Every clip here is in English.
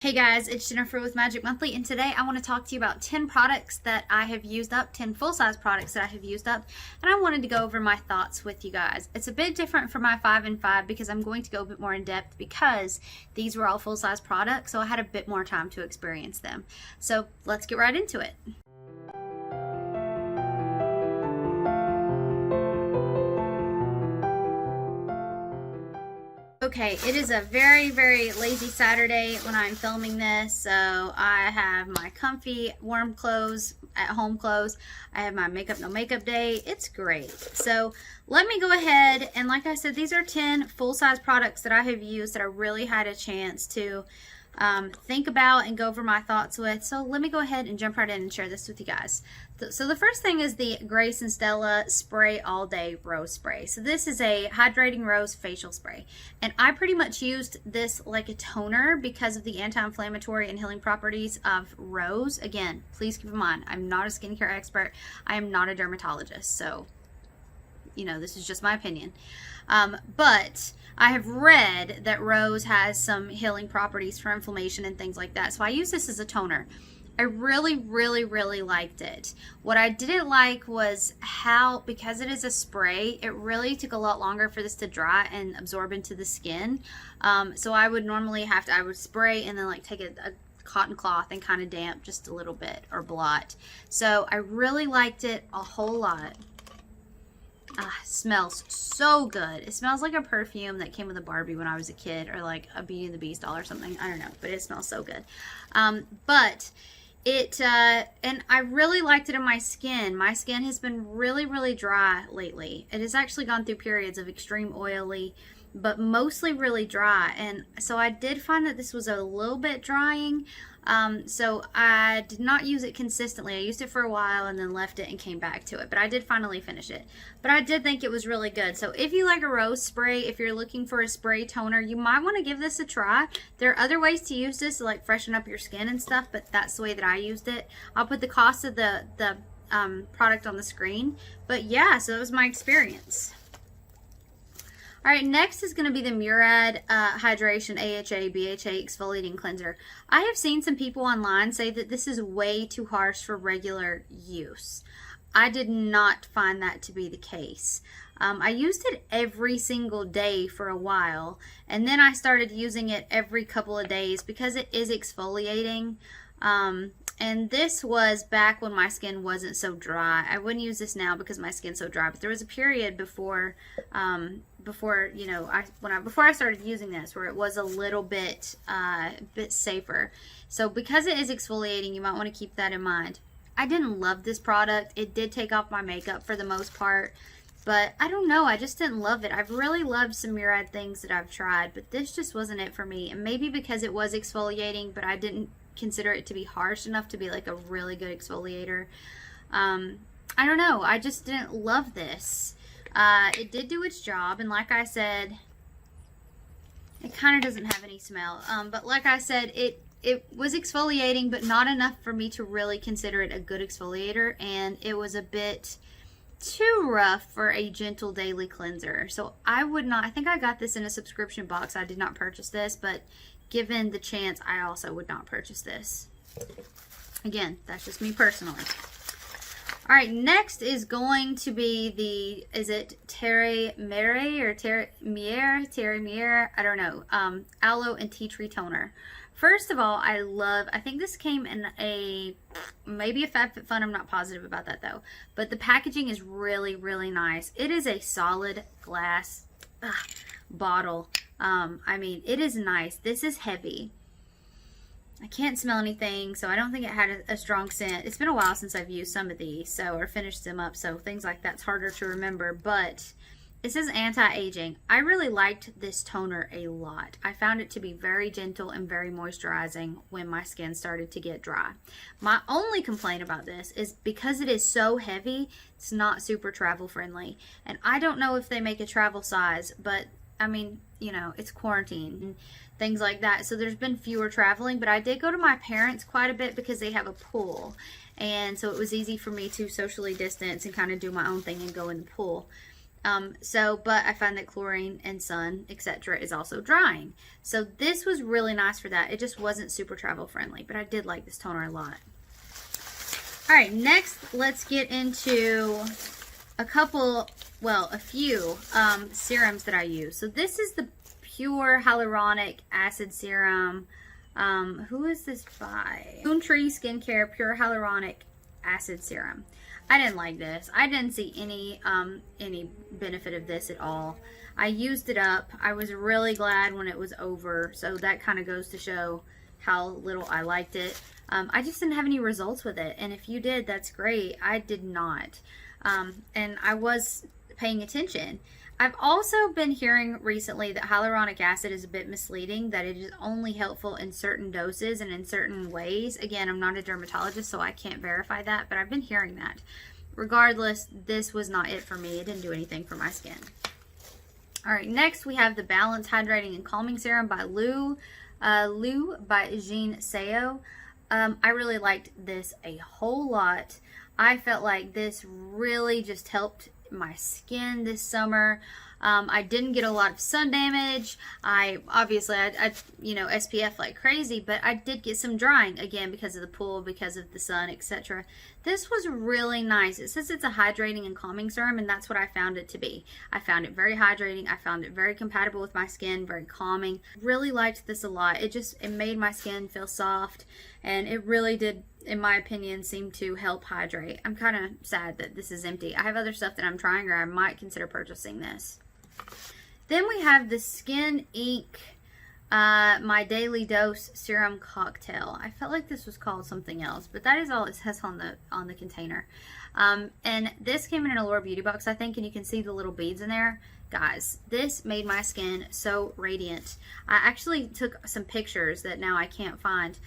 Hey guys, it's Jennifer with Magic Monthly, and today I want to talk to you about 10 products that I have used up, 10 full-size products that I have used up, and I wanted to go over my thoughts with you guys. It's a bit different from my 5 and 5 because I'm going to go a bit more in depth because these were all full-size products, so I had a bit more time to experience them. So let's get right into it. Okay, it is a very lazy Saturday when I'm filming this, so I have my comfy warm clothes, at home clothes. I have my makeup no makeup day. It's great. So let me go ahead and, like I said, these are 10 full-size products that I have used that I really had a chance to think about and go over my thoughts with. So let me go ahead and jump right in and share this with you guys. So the first thing is the Grace and Stella Spray All Day Rose Spray. So this is a hydrating rose facial spray, and I pretty much used this like a toner because of the anti-inflammatory and healing properties of rose. Again, please keep in mind, I'm not a skincare expert. I am not a dermatologist, so you know, this is just my opinion. But I have read that rose has some healing properties for inflammation and things like that. So I use this as a toner. I really liked it. What I didn't like was how, because it is a spray, it really took a lot longer for this to dry and absorb into the skin. So I would normally I would spray and then like take a cotton cloth and kind of damp just a little bit or blot. So I really liked it a whole lot. Smells so good. It smells like a perfume that came with a Barbie when I was a kid, or like a Beauty and the Beast doll or something. I don't know, but it smells so good. But it and I really liked it on my skin. My skin has been really dry lately. It has actually gone through periods of extreme oily, but mostly really dry, and so I did find that this was a little bit drying. So I did not use it consistently. I used it for a while and then left it and came back to it, but I did finally finish it. But I did think it was really good. So if you like a rose spray, if you're looking for a spray toner, you might want to give this a try. There are other ways to use this to like freshen up your skin and stuff, but that's the way that I used it. I'll put the cost of the product on the screen. But yeah, so that was my experience. Alright, next is going to be the Murad Hydration AHA BHA Exfoliating Cleanser. I have seen some people online say that this is way too harsh for regular use. I did not find that to be the case. I used it every single day for a while, and then I started using it every couple of days because it is exfoliating. And this was back when my skin wasn't so dry. I wouldn't use this now because my skin's so dry, but there was a period before you know, before I started using this where it was a little bit safer. So because it is exfoliating, you might want to keep that in mind. I didn't love this product. It did take off my makeup for the most part, but I don't know, I just didn't love it. I've really loved some Murad things that I've tried, but this just wasn't it for me. And maybe because it was exfoliating, but I didn't consider it to be harsh enough to be like a really good exfoliator. I don't know, I just didn't love this. It did do its job, and like I said, it kind of doesn't have any smell, but like I said, it was exfoliating, but not enough for me to really consider it a good exfoliator, and it was a bit too rough for a gentle daily cleanser. So I would not, I think I got this in a subscription box. I did not purchase this, but given the chance, I also would not purchase this. Again, that's just me personally. All right, next is going to be is it Terre or Terre Mier? I don't know. Aloe and Tea Tree Toner. First of all, I think this came in maybe a FabFitFun. I'm not positive about that though. But the packaging is really nice. It is a solid glass bottle. I mean, it is nice. This is heavy. I can't smell anything, so I don't think it had a strong scent. It's been a while since I've used some of these, or finished them up, so things like that's harder to remember, but it says anti-aging. I really liked this toner a lot. I found it to be very gentle and very moisturizing when my skin started to get dry. My only complaint about this is because it is so heavy, it's not super travel friendly, and I don't know if they make a travel size, but I mean, you know, it's quarantine and things like that, so there's been fewer traveling, but I did go to my parents quite a bit because they have a pool, and so it was easy for me to socially distance and kind of do my own thing and go in the pool. But I find that chlorine and sun, etc., is also drying. So this was really nice for that. It just wasn't super travel friendly, but I did like this toner a lot. All right, next let's get into a few serums that I use. So this is the Pure Hyaluronic Acid Serum. Who is this by? Moontree Skincare Pure Hyaluronic Acid Serum. I didn't like this. I didn't see any benefit of this at all. I used it up. I was really glad when it was over. So that kind of goes to show how little I liked it. I just didn't have any results with it. And if you did, that's great. I did not. And I was paying attention. I've also been hearing recently that hyaluronic acid is a bit misleading, that it is only helpful in certain doses and in certain ways. Again, I'm not a dermatologist, so I can't verify that, but I've been hearing that. Regardless, this was not it for me. It didn't do anything for my skin. All right, next we have the Balance Hydrating and Calming Serum by Aloe by Jean Sao. I really liked this a whole lot. I felt like this really just helped my skin this summer. I didn't get a lot of sun damage. I SPF like crazy, but I did get some drying again because of the pool, because of the sun, etc. This was really nice. It says it's a hydrating and calming serum, and that's what I found it to be. I found it very hydrating. I found it very compatible with my skin, very calming. Really liked this a lot. It made my skin feel soft, and it really did, in my opinion, seem to help hydrate. I'm kind of sad that this is empty. I have other stuff that I'm trying, or I might consider purchasing this. Then we have the Skin Inc. My Daily Dose Serum Cocktail. I felt like this was called something else, but that is all it says on the container. And this came in an Allure Beauty Box, I think, and you can see the little beads in there. Guys, this made my skin so radiant. I actually took some pictures that now I can't find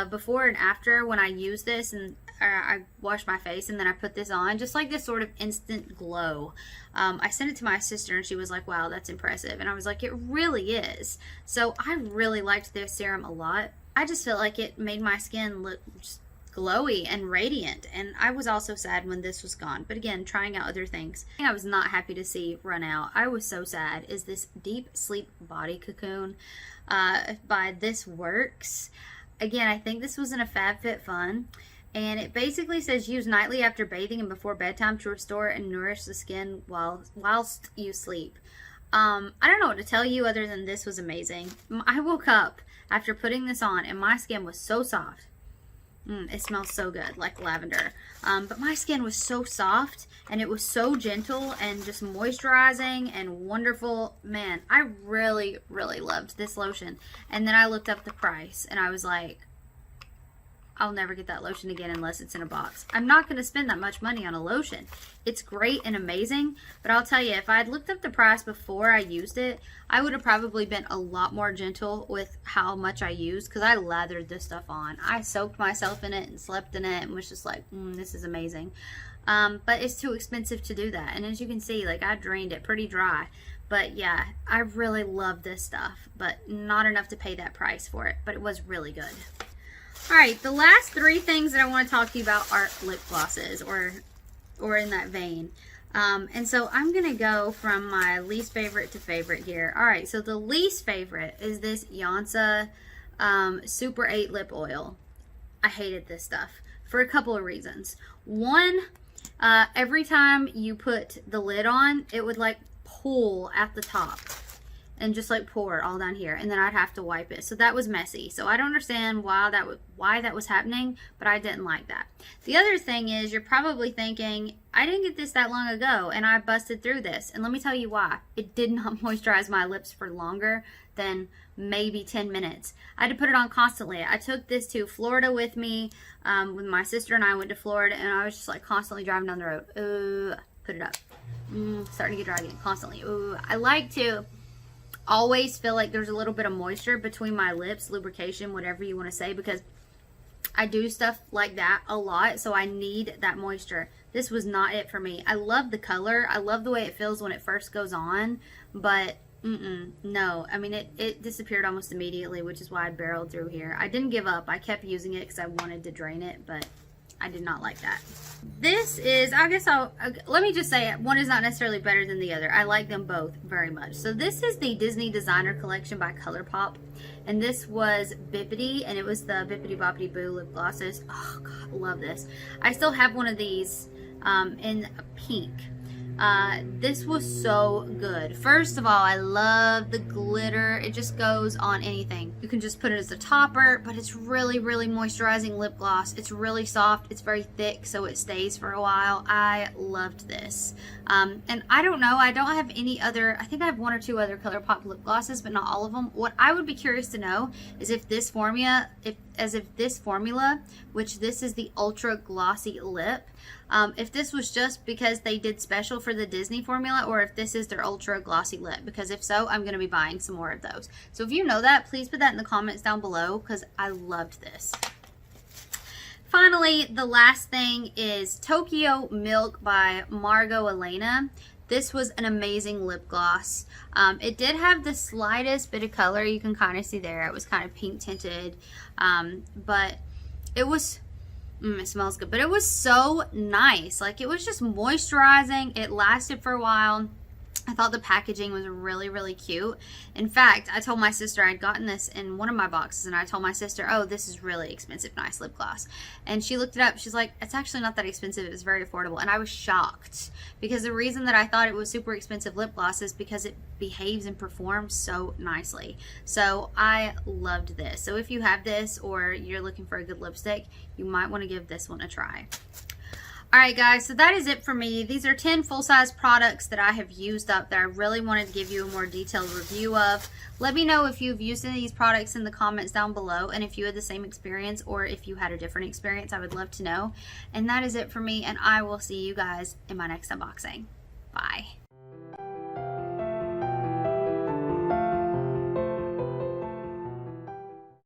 before and after when I used this, and I washed my face and then I put this on, just like this sort of instant glow. I sent it to my sister and she was like, wow, that's impressive. And I was like, it really is. So I really liked this serum a lot. I just felt like it made my skin look just glowy and radiant, and I was also sad when this was gone. But again, trying out other things. The thing I was not happy to see run out, I was so sad, is this Deep Sleep Body Cocoon by thisworks. Again, I think this was in a FabFitFun, and it basically says use nightly after bathing and before bedtime to restore and nourish the skin whilst you sleep. I don't know what to tell you other than this was amazing. I woke up after putting this on and my skin was so soft. It smells so good, like lavender. But my skin was so soft, and it was so gentle and just moisturizing and wonderful. Man, I really, really loved this lotion. And then I looked up the price, and I was like, I'll never get that lotion again unless it's in a box. I'm not going to spend that much money on a lotion. It's great and amazing, but I'll tell you, if I had looked up the price before I used it, I would have probably been a lot more gentle with how much I used, because I lathered this stuff on. I soaked myself in it and slept in it and was just like, this is amazing. But it's too expensive to do that. And as you can see, like, I drained it pretty dry. But yeah, I really love this stuff, but not enough to pay that price for it. But it was really good. Alright, the last three things that I want to talk to you about are lip glosses, or in that vein. And so I'm going to go from my least favorite to favorite here. Alright, so the least favorite is this Yensa Super 8 Lip Oil. I hated this stuff for a couple of reasons. One, every time you put the lid on, it would like pull at the top and just like pour all down here, and then I'd have to wipe it. So that was messy. So I don't understand why that was happening, but I didn't like that. The other thing is, you're probably thinking, I didn't get this that long ago and I busted through this. And let me tell you why. It did not moisturize my lips for longer than maybe 10 minutes. I had to put it on constantly. I took this to Florida with me. With my sister and I went to Florida, and I was just like constantly driving down the road. Put it up. Starting to get dry again constantly. I like to always feel like there's a little bit of moisture between my lips, lubrication, whatever you want to say, because I do stuff like that a lot, so I need that moisture. This was not it for me. I love the color. I love the way it feels when it first goes on, but no. I mean, it disappeared almost immediately, which is why I barreled through here. I didn't give up. I kept using it because I wanted to drain it, but I did not like that. This is, I guess let me just say, one is not necessarily better than the other. I like them both very much. So this is the Disney Designer Collection by Colourpop. And this was Bippity, and it was the Bippity Boppity Boo lip glosses. Oh, God, love this. I still have one of these in pink. This was so good. First of all, I love the glitter. It just goes on anything. You can just put it as a topper, but it's really, really moisturizing lip gloss. It's really soft. It's very thick, so it stays for a while. I loved this. And I don't know, I don't have any other, I think I have one or two other Colourpop lip glosses, but not all of them. What I would be curious to know is if this formula, which this is the Ultra Glossy Lip, if this was just because they did special for the Disney formula, or if this is their Ultra Glossy Lip, because if so, I'm going to be buying some more of those. So if you know that, please put that in the comments down below, because I loved this. Finally, the last thing is TokyoMilk by Margot Elena. This was an amazing lip gloss. It did have the slightest bit of color. You can kind of see there. It was kind of pink tinted. But it was, it smells good. But it was so nice. Like, it was just moisturizing. It lasted for a while. I thought the packaging was really, really cute. In fact, I told my sister I'd gotten this in one of my boxes, and I told my sister, oh, this is really expensive, nice lip gloss. And she looked it up. She's like, it's actually not that expensive. It was very affordable. And I was shocked, because the reason that I thought it was super expensive lip gloss is because it behaves and performs so nicely. So I loved this. So if you have this, or you're looking for a good lipstick, you might want to give this one a try. Alright guys, so that is it for me. These are 10 full-size products that I have used up that I really wanted to give you a more detailed review of. Let me know if you've used any of these products in the comments down below, and if you had the same experience or if you had a different experience. I would love to know. And that is it for me, and I will see you guys in my next unboxing. Bye.